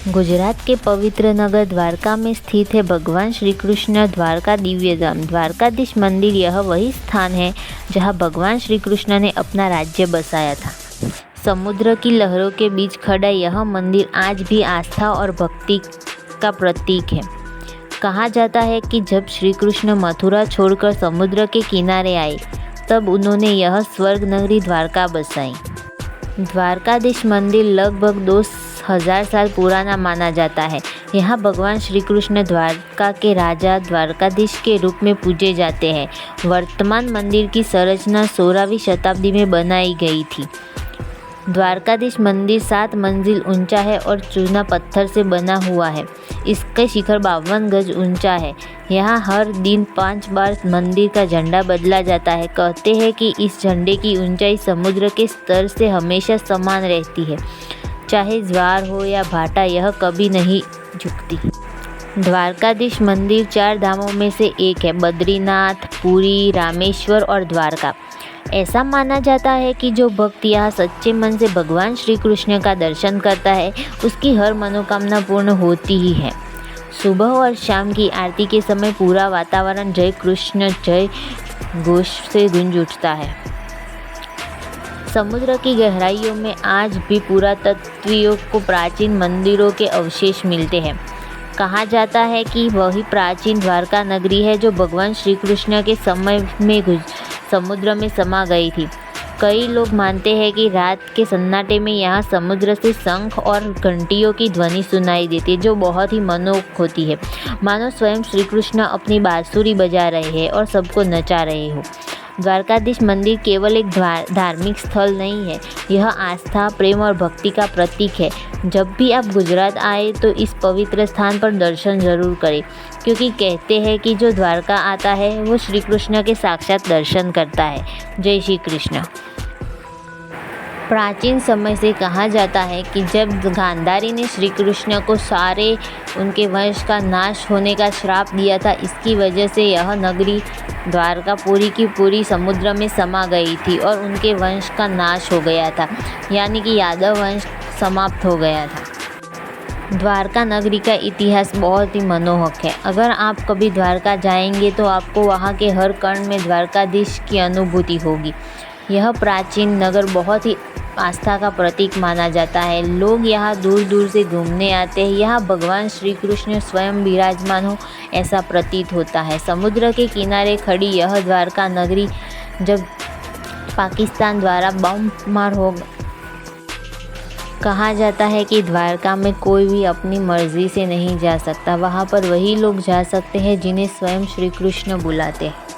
गुजरात के पवित्र नगर द्वारका में स्थित है भगवान श्री कृष्ण द्वारका दिव्य धाम। द्वारकाधीश मंदिर यह वही स्थान है जहां भगवान श्री कृष्ण ने अपना राज्य बसाया था। समुद्र की लहरों के बीच खड़ा यह मंदिर आज भी आस्था और भक्ति का प्रतीक है। कहा जाता है कि जब श्री कृष्ण मथुरा छोड़कर समुद्र के किनारे आए तब उन्होंने यह स्वर्ग नगरी द्वारका बसाई। द्वारकाधीश मंदिर लगभग 2000 साल पुराना माना जाता है। यहाँ भगवान श्री कृष्ण द्वारका के राजा द्वारकाधीश के रूप में पूजे जाते हैं। वर्तमान मंदिर की संरचना 16वीं शताब्दी में बनाई गई थी। द्वारकाधीश मंदिर 7 मंजिल ऊंचा है और चूना पत्थर से बना हुआ है। इसका शिखर 52 गज ऊंचा है। यहाँ हर दिन 5 बार मंदिर का झंडा बदला जाता है। कहते हैं कि इस झंडे की ऊंचाई समुद्र के स्तर से हमेशा समान रहती है। चाहे ज्वार हो या भाटा, यह कभी नहीं झुकती। द्वारकाधीश मंदिर 4 धामों में से एक है। बद्रीनाथ, पुरी, रामेश्वर और द्वारका। ऐसा माना जाता है कि जो भक्त यहाँ सच्चे मन से भगवान श्री कृष्ण का दर्शन करता है उसकी हर मनोकामना पूर्ण होती ही है। सुबह और शाम की आरती के समय पूरा वातावरण जय कृष्ण जय घोष से गूंज उठता है। समुद्र की गहराइयों में आज भी पुरातत्वियों को प्राचीन मंदिरों के अवशेष मिलते हैं। कहा जाता है कि वही प्राचीन द्वारका नगरी है जो भगवान श्री कृष्ण के समय में समुद्र में समा गई थी। कई लोग मानते हैं कि रात के सन्नाटे में यहाँ समुद्र से शंख और घंटियों की ध्वनि सुनाई देती है जो बहुत ही मनोहर होती है, मानो स्वयं श्री कृष्ण अपनी बांसुरी बजा रहे हैं और सबको नचा रहे हो। द्वारकाधीश मंदिर केवल एक धार्मिक स्थल नहीं है, यह आस्था, प्रेम और भक्ति का प्रतीक है। जब भी आप गुजरात आए तो इस पवित्र स्थान पर दर्शन जरूर करें, क्योंकि कहते हैं कि जो द्वारका आता है वो श्री कृष्ण के साक्षात दर्शन करता है। जय श्री कृष्ण। प्राचीन समय से कहा जाता है कि जब गांधारी ने श्री कृष्ण को सारे उनके वंश का नाश होने का श्राप दिया था, इसकी वजह से यह नगरी द्वारका पूरी की पूरी समुद्र में समा गई थी और उनके वंश का नाश हो गया था, यानी कि यादव वंश समाप्त हो गया था। द्वारका नगरी का इतिहास बहुत ही मनोहर है। अगर आप कभी द्वारका जाएंगे तो आपको वहाँ के हर कण में द्वारकाधीश की अनुभूति होगी। यह प्राचीन नगर बहुत ही आस्था का प्रतीक माना जाता है। लोग यहाँ दूर दूर से घूमने आते हैं। यहाँ भगवान श्री कृष्ण स्वयं विराजमान हो ऐसा प्रतीत होता है। समुद्र के किनारे खड़ी यह द्वारका नगरी जब पाकिस्तान द्वारा बम मार हो, कहा जाता है कि द्वारका में कोई भी अपनी मर्जी से नहीं जा सकता। वहाँ पर वही लोग जा सकते हैं जिन्हें स्वयं श्री कृष्ण बुलाते हैं।